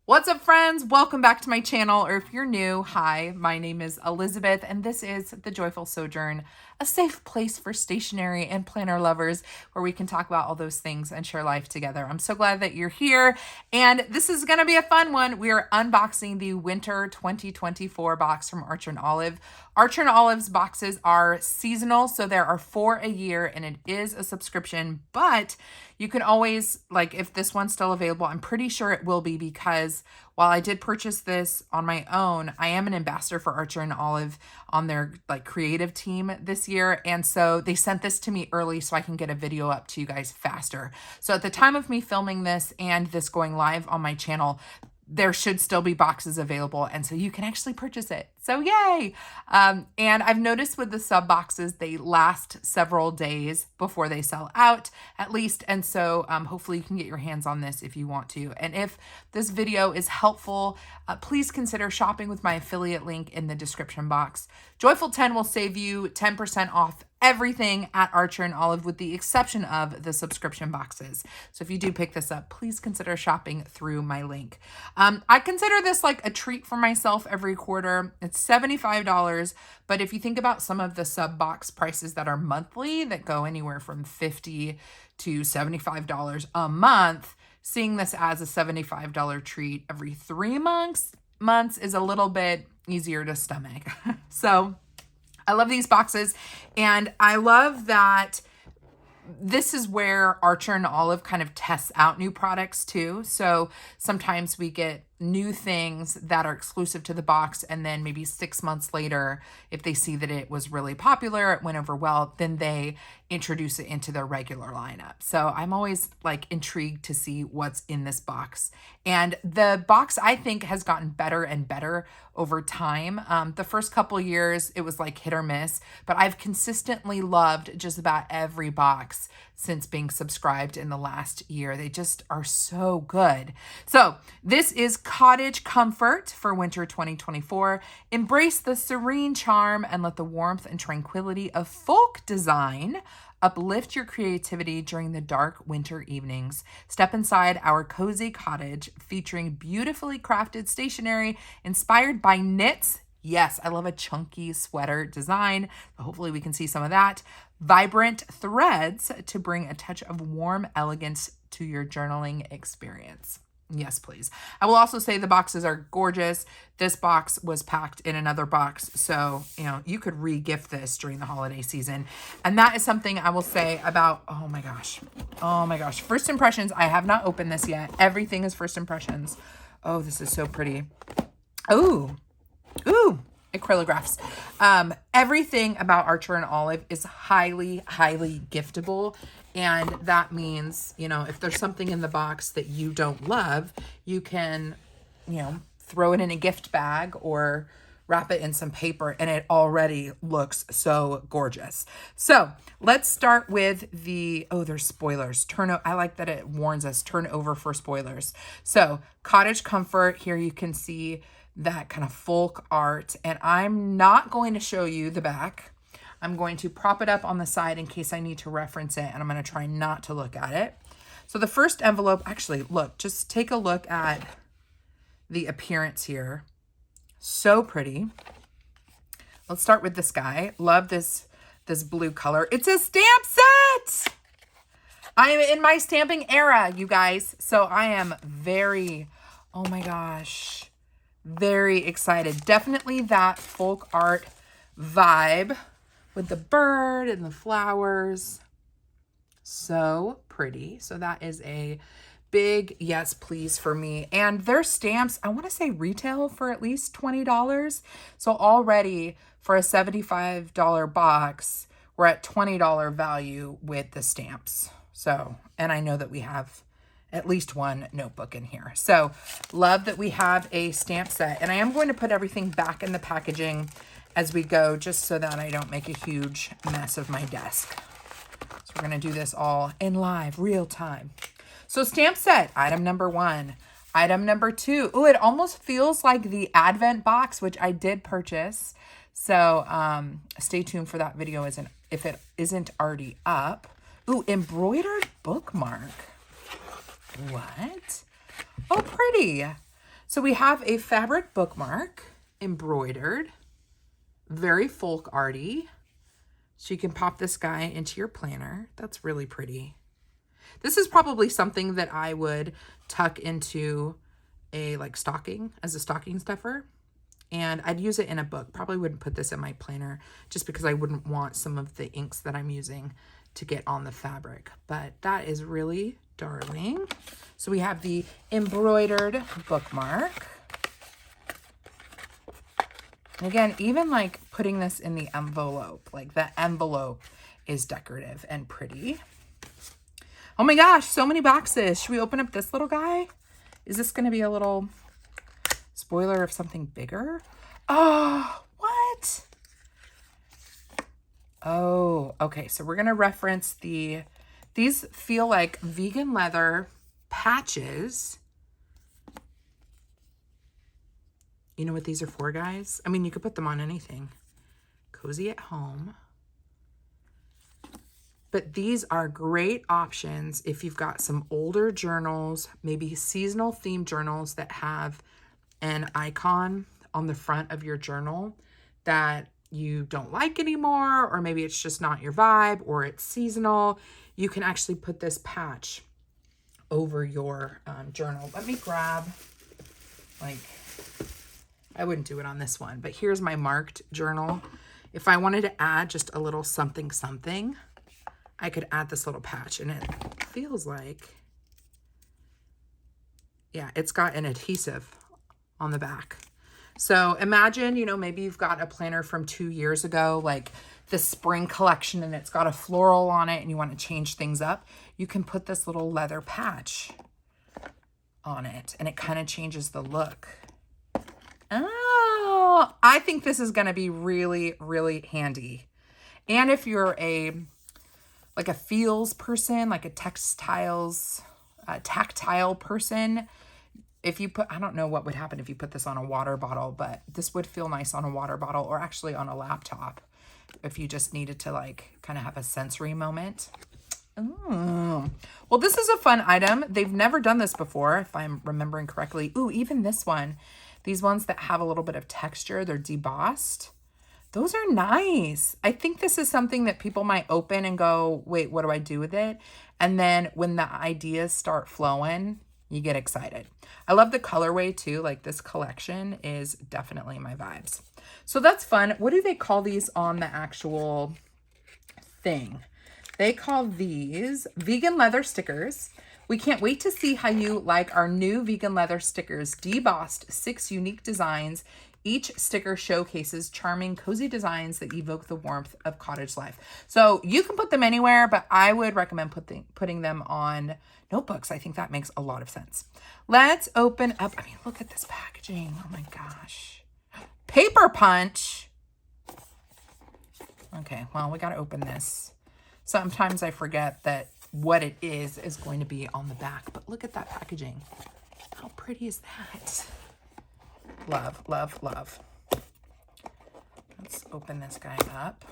What's up, friends? Welcome back to my channel, or if you're new, hi, my name is Elizabeth, and this is The Joyful Sojourn, a safe place for stationery and planner lovers where we can talk about all those things and share life together. I'm so glad that you're here, and this is going to be a fun one. We are unboxing the Winter 2024 box from Archer & Olive. Archer & Olive's boxes are seasonal, so there are 4 a year, and it is a subscription, but you can always, like, if this one's still available, I'm pretty sure it will be, because while I did purchase this on my own, I am an ambassador for Archer & Olive on their creative team this year. And so they sent this to me early so I can get a video up to you guys faster. So at the time of me filming this and this going live on my channel, there should still be boxes available, and so you can actually purchase it. So yay! And I've noticed with the sub boxes, they last several days before they sell out, at least. And so hopefully you can get your hands on this if you want to. And if this video is helpful, please consider shopping with my affiliate link in the description box. Joyful 10 will save you 10% off everything at Archer & Olive, with the exception of the subscription boxes. So if you do pick this up, please consider shopping through my link. I consider this like a treat for myself every quarter. It's $75, but if you think about some of the sub box prices that are monthly, that go anywhere from $50 to $75 a month, seeing this as a $75 treat every 3 months is a little bit easier to stomach. So I love these boxes, and I love that this is where Archer & Olive kind of tests out new products too. So sometimes we get new things that are exclusive to the box, and then maybe 6 months later, if they see that it was really popular, it went over well, then they introduce it into their regular lineup. So I'm always intrigued to see what's in this box. And the box, I think, has gotten better and better over time. The first couple years, it was like hit or miss, but I've consistently loved just about every box since being subscribed in the last year. They just are so good. So this is Cottage Comfort for Winter 2024. Embrace the serene charm and let the warmth and tranquility of folk design uplift your creativity during the dark winter evenings. Step inside our cozy cottage featuring beautifully crafted stationery inspired by knits. Yes, I love a chunky sweater design. Hopefully we can see some of that. Vibrant threads to bring a touch of warm elegance to your journaling experience. Yes, please. I will also say the boxes are gorgeous. This box was packed in another box, so, you could re-gift this during the holiday season. And that is something I will say about, oh my gosh, first impressions. I have not opened this yet. Everything is first impressions. Oh, this is so pretty. Ooh, acrylographs. Everything about Archer & Olive is highly, highly giftable. And that means, if there's something in the box that you don't love, you can, throw it in a gift bag or wrap it in some paper, and it already looks so gorgeous. So let's start with there's spoilers. I like that it warns us, turn over for spoilers. So Cottage Comfort, here you can see that kind of folk art, and I'm not going to show you the back. I'm going to prop it up on the side in case I need to reference it, and I'm going to try not to look at it. So the first envelope, actually, look, just take a look at the appearance here. So pretty. Let's start with this guy. Love this blue color. It's a stamp set! I am in my stamping era, you guys. So I am very, oh my gosh, very excited. Definitely that folk art vibe with the bird and the flowers. So pretty. So that is a big yes, please for me. And their stamps, I want to say retail for at least $20. So already for a $75 box, we're at $20 value with the stamps. So, and I know that we have at least one notebook in here. So love that we have a stamp set. And I am going to put everything back in the packaging as we go, just so that I don't make a huge mess of my desk. So we're going to do this all in live, real time. So stamp set, item number 1. Item number 2. Ooh, it almost feels like the Advent box, which I did purchase. So stay tuned for that video if it isn't already up. Ooh, embroidered bookmark. What? Oh, pretty. So we have a fabric bookmark, embroidered, very folk arty. So you can pop this guy into your planner. That's really pretty. This is probably something that I would tuck into a stocking, as a stocking stuffer. And I'd use it in a book. Probably wouldn't put this in my planner just because I wouldn't want some of the inks that I'm using to get on the fabric. But that is really darling. So we have the embroidered bookmark. And again, even putting this in the envelope, the envelope is decorative and pretty. Oh my gosh, so many boxes. Should we open up this little guy? Is this going to be a little spoiler of something bigger? Oh, what? Oh, okay. So we're going to reference these feel like vegan leather patches. You know what these are for, guys? I mean, you could put them on anything. Cozy at home. But these are great options if you've got some older journals, maybe seasonal themed journals that have an icon on the front of your journal that you don't like anymore, or maybe it's just not your vibe, or it's seasonal. You can actually put this patch over your journal. Let me grab, I wouldn't do it on this one, but here's my marked journal. If I wanted to add just a little something, I could add this little patch, and it feels like, yeah, it's got an adhesive on the back. So imagine, maybe you've got a planner from 2 years ago, like the spring collection, and it's got a floral on it and you want to change things up. You can put this little leather patch on it and it kind of changes the look. Oh, I think this is going to be really, really handy. And if you're a feels person, like a tactile person, if you put, I don't know what would happen if you put this on a water bottle, but this would feel nice on a water bottle, or actually on a laptop if you just needed to kind of have a sensory moment. Ooh. Well, this is a fun item. They've never done this before, if I'm remembering correctly. Ooh, even this one. These ones that have a little bit of texture, they're debossed. Those are nice. I think this is something that people might open and go, wait, what do I do with it? And then when the ideas start flowing, you get excited. I love the colorway too. This collection is definitely my vibes. So that's fun. What do they call these on the actual thing? They call these vegan leather stickers. We can't wait to see how you like our new vegan leather stickers. Debossed 6 unique designs. Each sticker showcases charming, cozy designs that evoke the warmth of cottage life. So you can put them anywhere, but I would recommend putting them on notebooks. I think that makes a lot of sense. Let's open up. I mean, look at this packaging. Oh my gosh. Paper punch. Okay, well, we got to open this. Sometimes I forget that what it is going to be on the back, but look at that packaging. How pretty is that? Love, love, love. Let's open this guy up.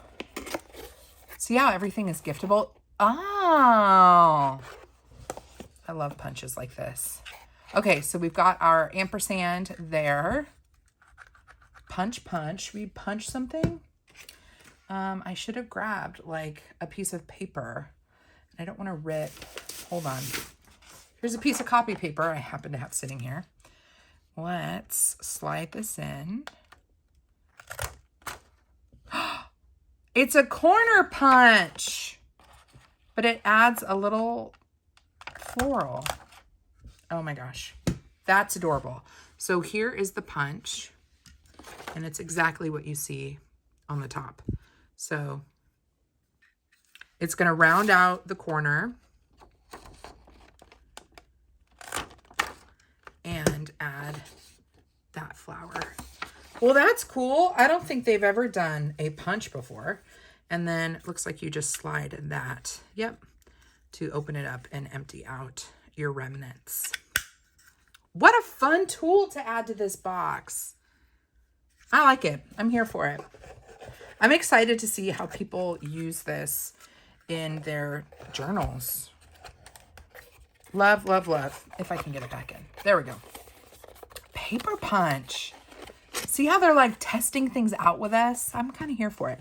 See how everything is giftable? Oh, I love punches like this. Okay, so we've got our ampersand there. Punch, punch. Should we punch something? I should have grabbed a piece of paper. I don't want to rip. Hold on. Here's a piece of copy paper I happen to have sitting here. Let's slide this in. It's a corner punch, but it adds a little floral. Oh my gosh, that's adorable. So here is the punch, and it's exactly what you see on the top. So it's going to round out the corner and add that flower. Well, that's cool. I don't think they've ever done a punch before. And then it looks like you just slide that, yep, to open it up and empty out your remnants. What a fun tool to add to this box. I like it. I'm here for it. I'm excited to see how people use this in their journals. Love, love, love. If I can get it back in. There we go. paper punch. See how they're like testing things out with us? I'm kind of here for it.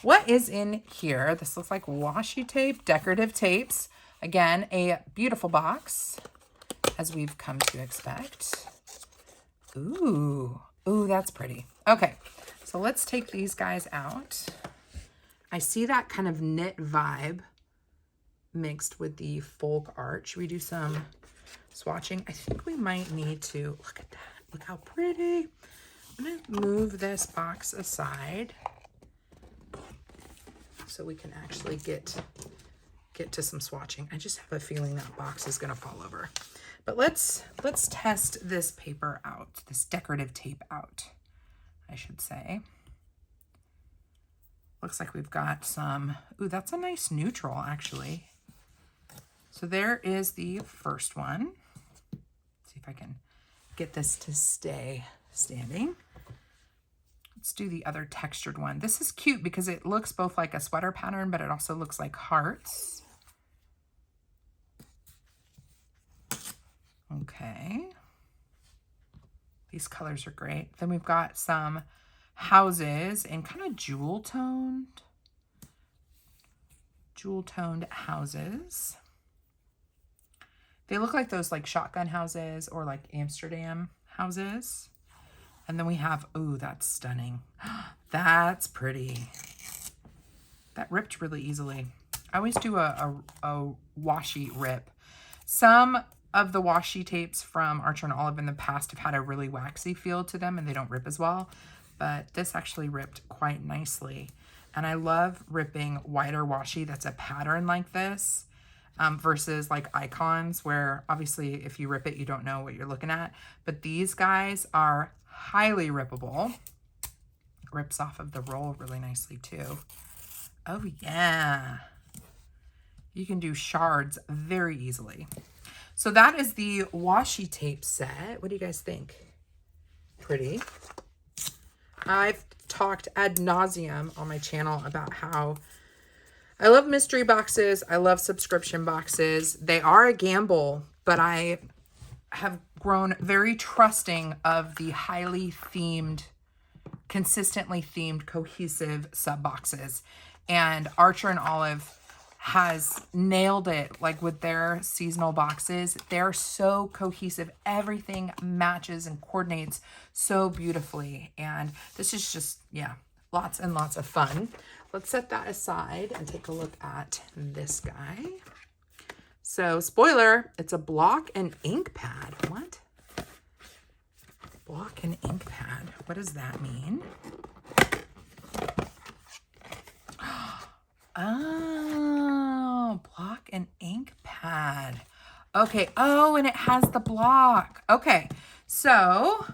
What is in here? This looks like washi tape, decorative tapes. Again, a beautiful box, as we've come to expect. Ooh, that's pretty. Okay, so let's take these guys out. I see that kind of knit vibe mixed with the folk art. Should we do some swatching? I think we might need to, look at that. Look how pretty. I'm gonna move this box aside so we can actually get to some swatching. I just have a feeling that box is gonna fall over. But let's test this paper out, this decorative tape out, I should say. Looks like we've got some, ooh, that's a nice neutral actually. So there is the first one. Let's see if I can get this to stay standing. Let's do the other textured one. This is cute because it looks both like a sweater pattern, but it also looks like hearts. Okay. These colors are great. Then we've got some houses in kind of jewel toned houses. They look like those like shotgun houses or like Amsterdam houses. And then we have, ooh, that's stunning. That's pretty. That ripped really easily. I always do a washi rip. Some of the washi tapes from Archer and Olive in the past have had a really waxy feel to them and they don't rip as well. But this actually ripped quite nicely. And I love ripping whiter washi that's a pattern like this. Versus like icons where obviously if you rip it, you don't know what you're looking at. But these guys are highly rippable. Rips off of the roll really nicely too. Oh yeah. You can do shards very easily. So that is the washi tape set. What do you guys think? Pretty. I've talked ad nauseum on my channel about how I love mystery boxes. I love subscription boxes. They are a gamble, but I have grown very trusting of the highly themed, consistently themed, cohesive sub boxes. And Archer and Olive has nailed it, like with their seasonal boxes. They're so cohesive. Everything matches and coordinates so beautifully. And this is just, yeah, lots and lots of fun. Let's set that aside and take a look at this guy. So, spoiler, it's a block and ink pad. What? Block and ink pad. What does that mean? Oh, block and ink pad. Okay. Oh, and it has the block. Okay. So,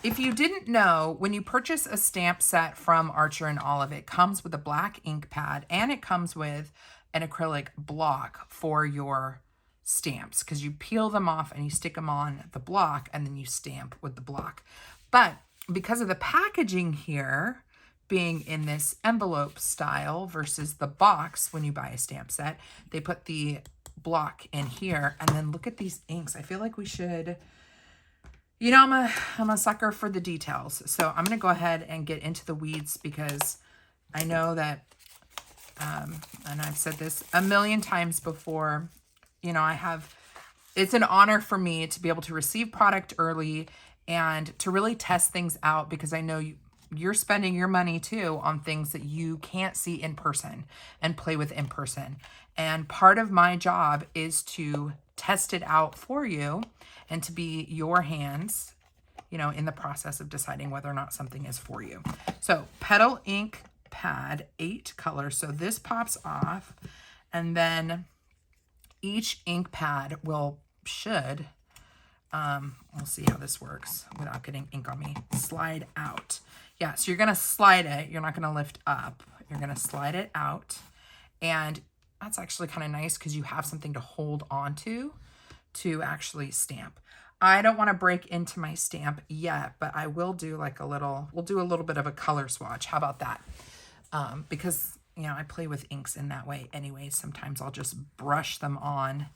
if you didn't know, when you purchase a stamp set from Archer and Olive, it comes with a black ink pad and it comes with an acrylic block for your stamps because you peel them off and you stick them on the block and then you stamp with the block. But because of the packaging here being in this envelope style versus the box when you buy a stamp set, they put the block in here. And then look at these inks. I feel like we should... You know, I'm a sucker for the details. So I'm going to go ahead and get into the weeds because I know that, and I've said this a million times before, you know, it's an honor for me to be able to receive product early and to really test things out because I know you're spending your money too on things that you can't see in person and play with in person. And part of my job is to test it out for you and to be your hands, you know, in the process of deciding whether or not something is for you. So petal ink pad, 8 colors. So this pops off and then each ink pad should, we'll see how this works without getting ink on me, slide out. Yeah, so you're going to slide it. You're not going to lift up. You're going to slide it out. And that's actually kind of nice because you have something to hold on to actually stamp. I don't want to break into my stamp yet, but I will do like we'll do a little bit of a color swatch. How about that? Because, you know, I play with inks in that way anyway. Sometimes I'll just brush them on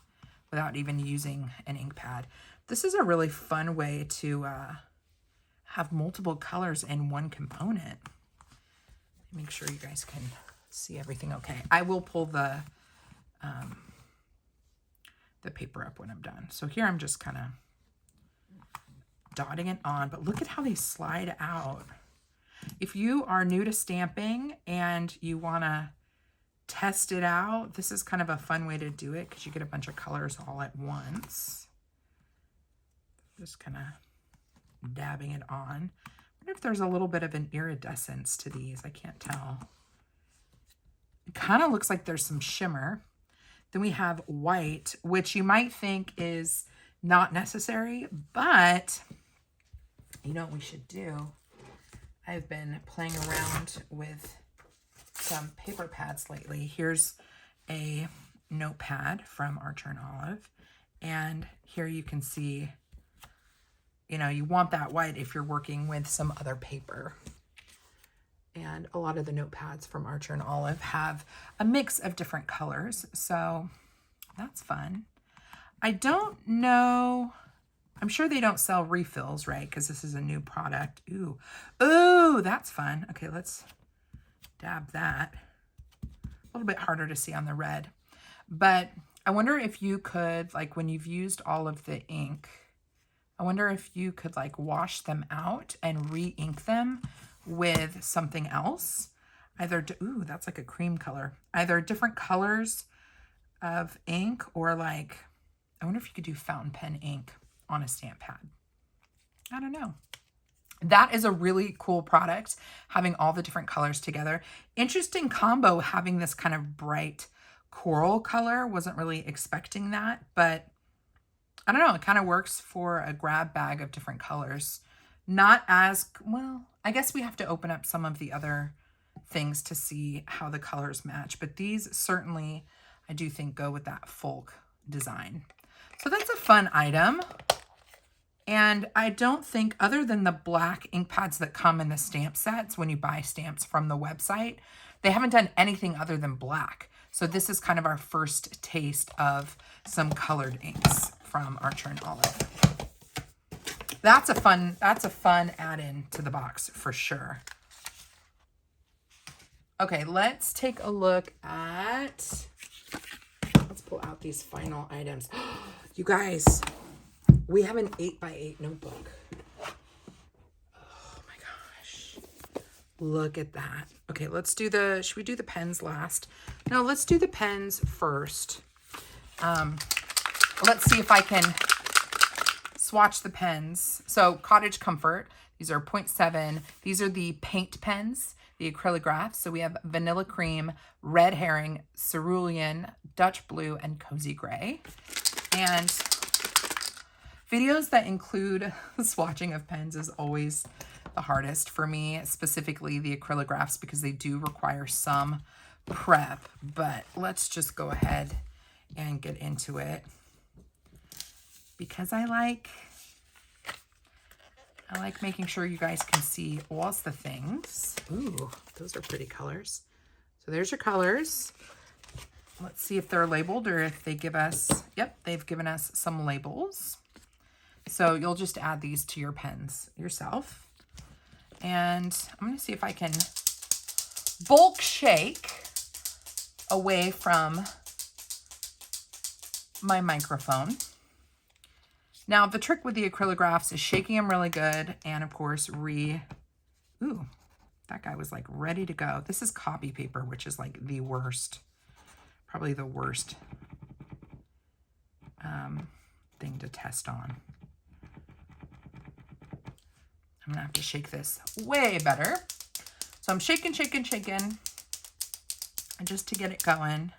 without even using an ink pad. This is a really fun way to have multiple colors in one component. Make sure you guys can see everything okay. I will pull the paper up when I'm done. So here I'm just kind of dotting it on, but look at how they slide out. If you are new to stamping and you want to test it out, this is kind of a fun way to do it because you get a bunch of colors all at once. Just kind of dabbing it on. I wonder if there's a little bit of an iridescence to these. I can't tell. It kind of looks like there's some shimmer. Then we have white, which you might think is not necessary, but you know what we should do? I've been playing around with some paper pads lately. Here's a notepad from Archer and Olive. And here you can see, you know, you want that white if you're working with some other paper. And a lot of the notepads from Archer and Olive have a mix of different colors. So that's fun. I don't know. I'm sure they don't sell refills, right? Because this is a new product. Ooh. Ooh, that's fun. Okay, let's dab that. A little bit harder to see on the red. But I wonder if you could, like when you've used all of the ink, I wonder if you could like wash them out and re-ink them with something else. Either, ooh, that's like a cream color. Either different colors of ink or like, I wonder if you could do fountain pen ink on a stamp pad. I don't know. That is a really cool product, having all the different colors together. Interesting combo having this kind of bright coral color. Wasn't really expecting that, but I don't know. It kind of works for a grab bag of different colors. Not as, well, I guess we have to open up some of the other things to see how the colors match, but these certainly, I do think, go with that folk design. So that's a fun item. And I don't think, other than the black ink pads that come in the stamp sets when you buy stamps from the website, they haven't done anything other than black. So this is kind of our first taste of some colored inks from Archer and Olive. That's a fun add-in to the box for sure. Okay, let's take a look at, let's pull out these final items. You guys, we have an 8x8 notebook. Oh my gosh. Look at that. Okay, let's do the, should we do the pens last? No, let's do the pens first. Let's see if I can swatch the pens. So Cottage Comfort, these are 0.7. These are the paint pens, the Acrylograph. So we have Vanilla Cream, Red Herring, Cerulean, Dutch Blue, and Cozy Gray. And videos that include swatching of pens is always the hardest for me, specifically the Acrylographs, because they do require some prep. But let's just go ahead and get into it, because I like making sure you guys can see all the things. Ooh, those are pretty colors. So there's your colors. Let's see if they're labeled or if they give us, yep, they've given us some labels. So you'll just add these to your pens yourself. And I'm going to see if I can bulk shake away from my microphone. Now, the trick with the Acrylographs is shaking them really good, and of course, ooh, that guy was like ready to go. This is copy paper, which is like the worst, probably the worst thing to test on. I'm gonna have to shake this way better. So I'm shaking, just to get it going.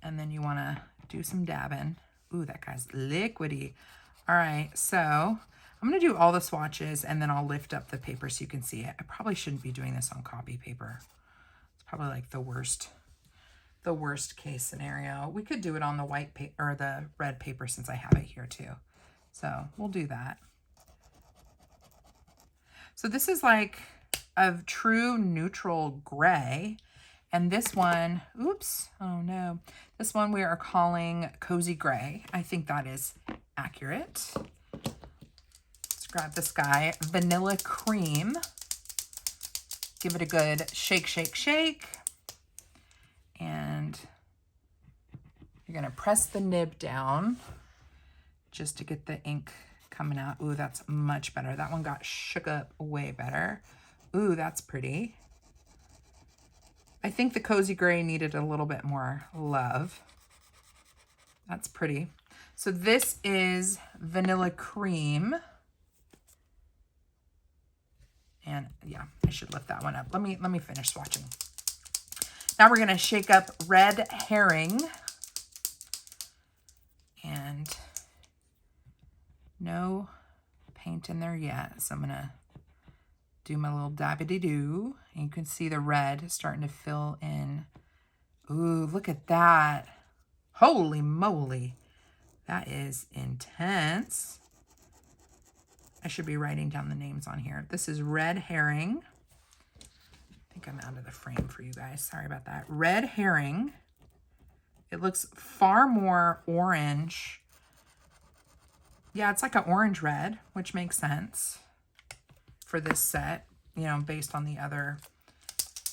And then you wanna do some dabbing. Ooh, that guy's liquidy. All right, so I'm gonna do all the swatches and then I'll lift up the paper so you can see it. I probably shouldn't be doing this on copy paper. It's probably like the worst case scenario. We could do it on the white paper or the red paper since I have it here too. So we'll do that. So this is like a true neutral gray. And this one, oops, oh no. This one we are calling Cozy Gray. I think that is accurate. Let's grab this guy, Vanilla Cream. Give it a good shake, shake, shake. And you're gonna press the nib down just to get the ink coming out. Ooh, that's much better. That one got shook up way better. Ooh, that's pretty. I think the Cozy Gray needed a little bit more love. That's pretty. So this is Vanilla Cream. And yeah, I should lift that one up. Let me finish swatching. Now we're gonna shake up Red Herring. And no paint in there yet. So I'm gonna do my little dabbity-doo. And you can see the red starting to fill in. Ooh, look at that. Holy moly. That is intense. I should be writing down the names on here. This is Red Herring. I think I'm out of the frame for you guys. Sorry about that. Red Herring. It looks far more orange. Yeah, it's like an orange red, which makes sense for this set, you know, based on the other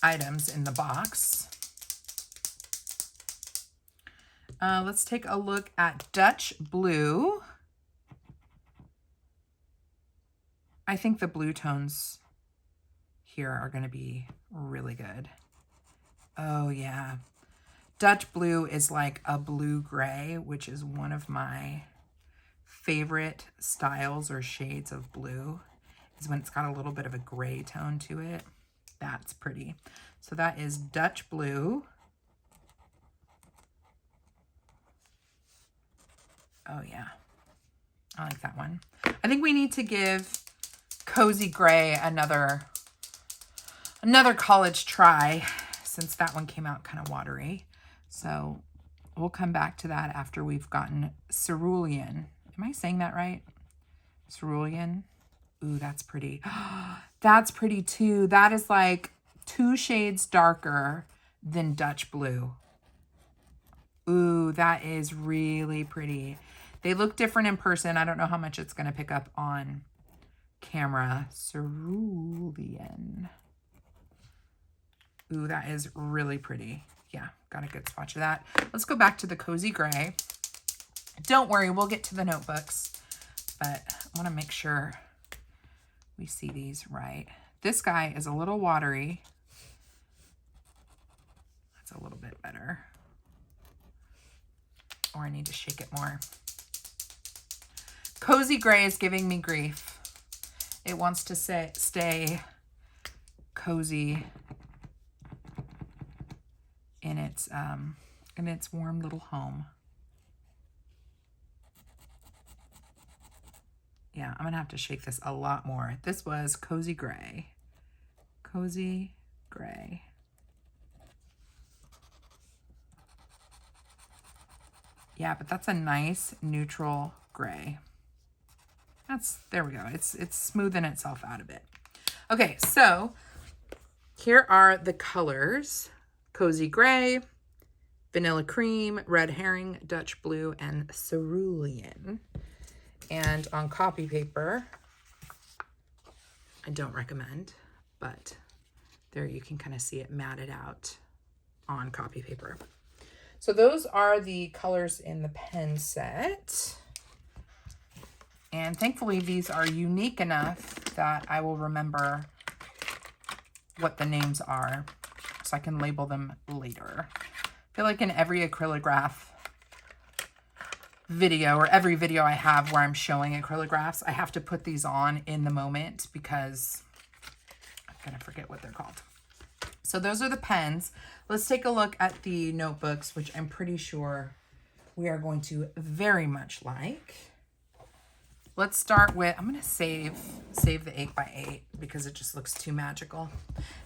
items in the box. Let's take a look at Dutch Blue. I think the blue tones here are going to be really good. Oh, yeah. Dutch Blue is like a blue-gray, which is one of my favorite styles or shades of blue, is when it's got a little bit of a gray tone to it. That's pretty. So that is Dutch Blue. Oh, yeah. I like that one. I think we need to give Cozy Gray another college try, since that one came out kind of watery. So we'll come back to that after we've gotten Cerulean. Am I saying that right? Cerulean. Ooh, that's pretty. That's pretty too. That is like 2 shades darker than Dutch Blue. Ooh, that is really pretty. They look different in person. I don't know how much it's going to pick up on camera. Cerulean. Ooh, that is really pretty. Yeah, got a good swatch of that. Let's go back to the Cozy Gray. Don't worry, we'll get to the notebooks, but I want to make sure we see these right. This guy is a little watery. That's a little bit better. Or I need to shake it more. Cozy Gray is giving me grief. It wants to stay cozy in its warm little home. Yeah, I'm gonna have to shake this a lot more. This was Cozy Gray. Cozy Gray. Yeah, but that's a nice neutral gray. There we go. It's smoothing itself out a bit. Okay, so here are the colors. Cozy Gray, Vanilla Cream, Red Herring, Dutch Blue, and Cerulean. And on copy paper, I don't recommend, but there you can kind of see it matted out on copy paper. So those are the colors in the pen set. And thankfully these are unique enough that I will remember what the names are so I can label them later. I feel like in every Acrylograph video, or every video I have where I'm showing acrylographs, I have to put these on in the moment because I'm gonna forget what they're called. So those are the pens. Let's take a look at the notebooks, which I'm pretty sure we are going to very much like. Let's start with, I'm gonna save the 8x8 because it just looks too magical.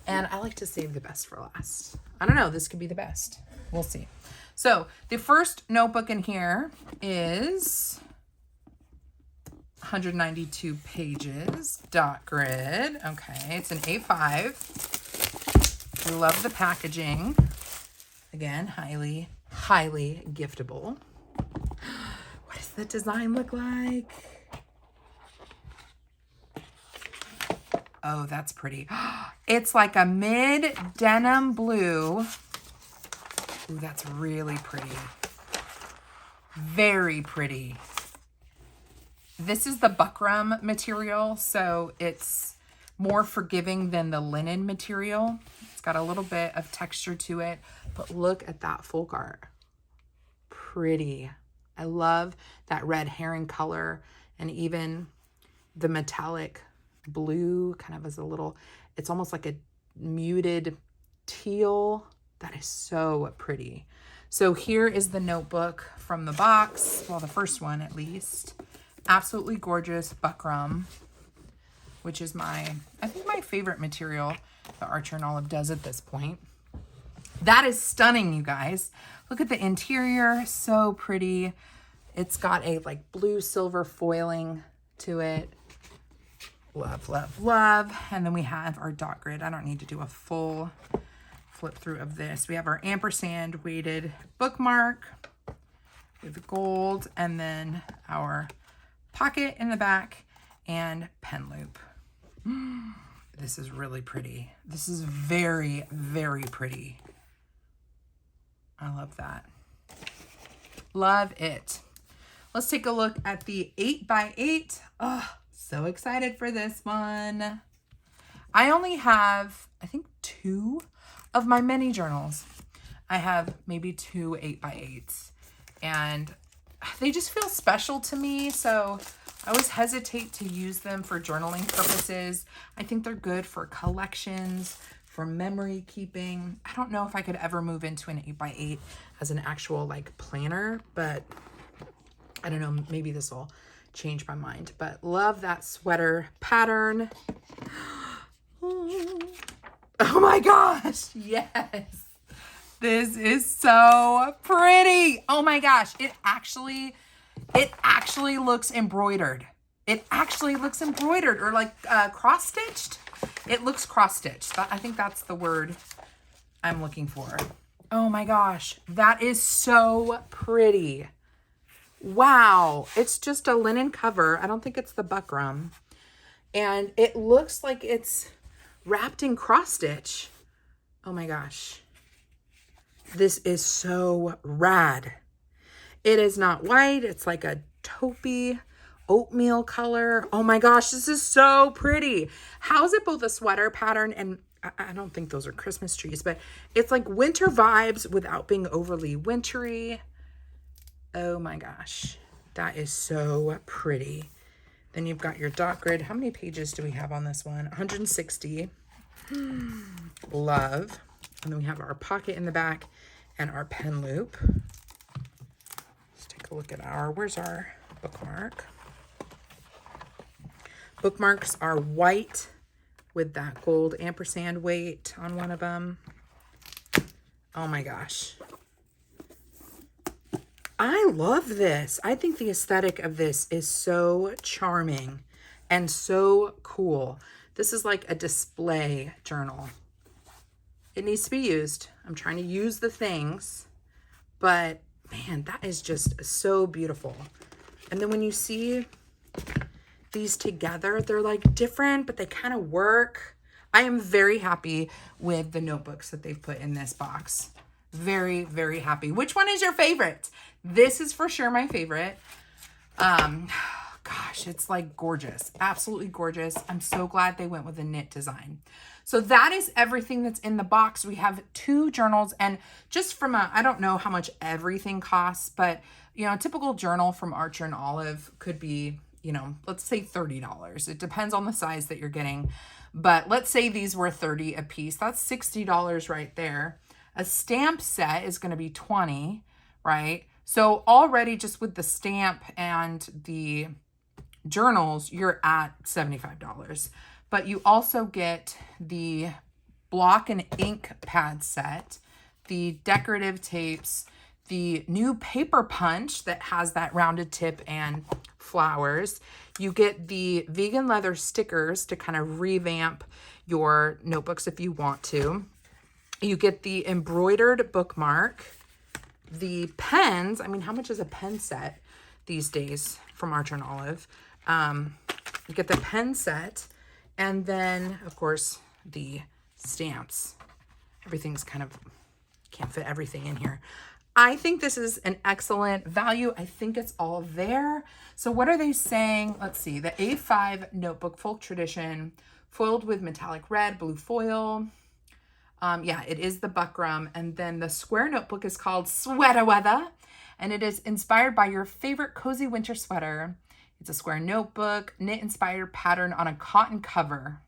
And I like to save the best for last. I don't know, this could be the best. We'll see. So the first notebook in here is 192 pages, dot grid. Okay, it's an A5. We love the packaging. Again, highly, highly giftable. What is the design look like? Oh, that's pretty. It's like a mid denim blue. Ooh, that's really pretty. Very pretty. This is the buckram material, so it's more forgiving than the linen material. It's got a little bit of texture to it, but look at that folk art. Pretty. I love that red herring color, and even the metallic blue kind of as a little, it's almost like a muted teal. That is so pretty. So here is the notebook from the box. Well, the first one at least. Absolutely gorgeous buckram, which is I think my favorite material that Archer and Olive does at this point. That is stunning, you guys. Look at the interior, so pretty. It's got a like blue silver foiling to it. Love, love, love. And then we have our dot grid. I don't need to do a full flip through of this. We have our ampersand weighted bookmark with gold, and then our pocket in the back and pen loop. This is really pretty. This is very, very pretty. I love that. Love it. Let's take a look at the 8x8. Oh, so excited for this one. I only have, I think, 2 of my mini journals. I have maybe 2 8x8s, and they just feel special to me. So I always hesitate to use them for journaling purposes. I think they're good for collections, for memory keeping. I don't know if I could ever move into an 8x8 as an actual like planner, but I don't know, maybe this will change my mind. But love that sweater pattern. Oh my gosh, yes. This is so pretty. Oh my gosh, it actually looks embroidered. It actually looks embroidered, or like cross-stitched. It looks cross-stitched. I think that's the word I'm looking for. Oh my gosh, that is so pretty. Wow, it's just a linen cover. I don't think it's the buckram. And it looks like it's wrapped in cross-stitch. Oh my gosh. This is so rad. It is not white. It's like a taupey oatmeal color. Oh my gosh, this is so pretty. How is it both a sweater pattern and I don't think those are Christmas trees, but it's like winter vibes without being overly wintry. Oh my gosh, that is so pretty. Then you've got your dot grid. How many pages do we have on this one? 160. Love. And then we have our pocket in the back and our pen loop. Let's take a look at where's our bookmark? Bookmarks are white with that gold ampersand weight on one of them. Oh my gosh. I love this. I think the aesthetic of this is so charming and so cool. This is like a display journal. It needs to be used. I'm trying to use the things, but man, that is just so beautiful. And then when you see these together, they're like different, but they kind of work. I am very happy with the notebooks that they've put in this box. Very, very happy. Which one is your favorite? This is for sure my favorite. Gosh, it's like gorgeous. Absolutely gorgeous. I'm so glad they went with a knit design. So that is everything that's in the box. We have 2 journals, and just from I don't know how much everything costs, but you know, a typical journal from Archer and Olive could be, you know, let's say $30. It depends on the size that you're getting, but let's say these were $30 a piece. That's $60 right there. A stamp set is going to be $20, right? So already just with the stamp and the journals, you're at $75. But you also get the block and ink pad set, the decorative tapes, the new paper punch that has that rounded tip and flowers. You get the vegan leather stickers to kind of revamp your notebooks if you want to. You get the embroidered bookmark, the pens. I mean, how much is a pen set? these days from Archer and Olive. You get the pen set, and then, of course, the stamps. Everything's kind of, can't fit everything in here. I think this is an excellent value. I think it's all there. So what are they saying? Let's see. The A5 notebook, folk tradition, foiled with metallic red, blue foil. Yeah, it is the buckram. And then the square notebook is called Sweater Weather, and it is inspired by your favorite cozy winter sweater. It's a square notebook, knit-inspired pattern on a cotton cover,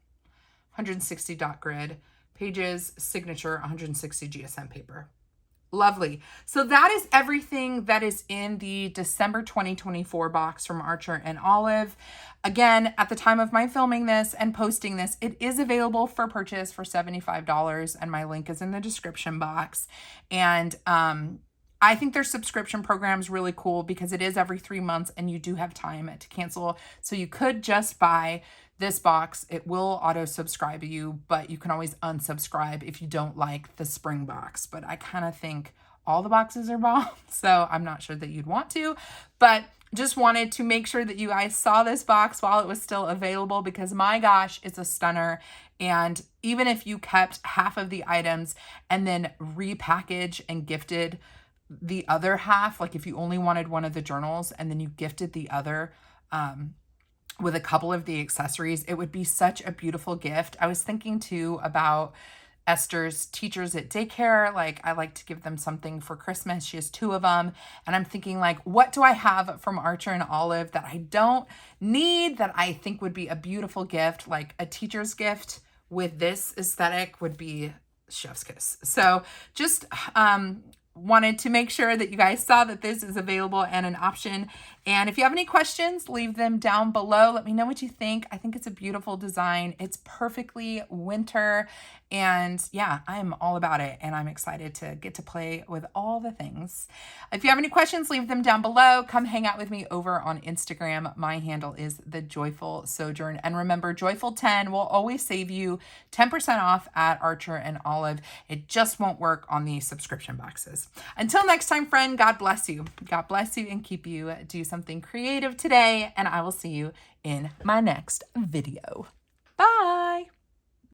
160 dot grid, pages, signature, 160 GSM paper. Lovely. So that is everything that is in the December 2024 box from Archer and Olive. Again, at the time of my filming this and posting this, it is available for purchase for $75, and my link is in the description box. And I think their subscription program is really cool because it is every 3 months and you do have time to cancel. So you could just buy this box. It will auto subscribe you, but you can always unsubscribe if you don't like the spring box. But I kind of think all the boxes are bomb, so I'm not sure that you'd want to, but just wanted to make sure that you guys saw this box while it was still available, because my gosh, it's a stunner. And even if you kept half of the items and then repackage and gifted the other half, like if you only wanted one of the journals and then you gifted the other, with a couple of the accessories, it would be such a beautiful gift. I was thinking too about Esther's teachers at daycare. Like, I like to give them something for Christmas. She has 2 of them. And I'm thinking, like, what do I have from Archer and Olive that I don't need that I think would be a beautiful gift? Like a teacher's gift with this aesthetic would be chef's kiss. So just wanted to make sure that you guys saw that this is available and an option. And if you have any questions, leave them down below. Let me know what you think. I think it's a beautiful design. It's perfectly winter. And yeah, I'm all about it. And I'm excited to get to play with all the things. If you have any questions, leave them down below. Come hang out with me over on Instagram. My handle is The Joyful Sojourn. And remember, Joyful 10 will always save you 10% off at Archer and Olive. It just won't work on the subscription boxes. Until next time, friend, God bless you. God bless you and keep you. Do something creative today, and I will see you in my next video.